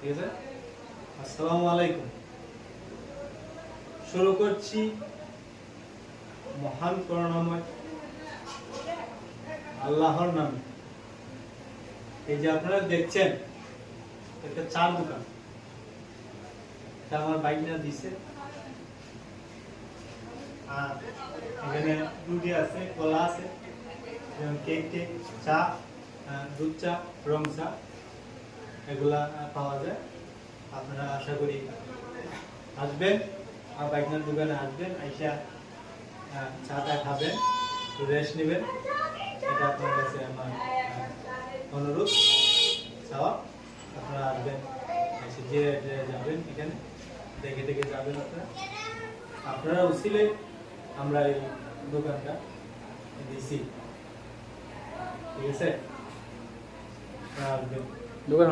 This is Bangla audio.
ঠিক আছে। আসসালামু আলাইকুম। শুরু করছি মহান করুণাময় আল্লাহর নামে। এই যে আপনারা দেখছেন একটা চার দোকান, এটা আমার বাইক না দিছে। আর এখানে রুটি আছে, কলা আছে, কেক টেক, চা, দুধ চা, রং চা, এগুলা পাওয়া যায়। আপনারা আশা করি আসবেন, আর বাইকনার দোকানে আসবেন, আইসা চাটা খাবেন, রেস্ট নেবেন। এটা আপনার কাছে আমার অনুরোধ, চাওয়া। আপনারা আসবেন, এসে যে যাবেন, এখানে দেখে দেখে যাবেন। আপনারা উচিলে আমরা এই দোকানটা দিছি, ঠিক আছে। আসবেন। দোকান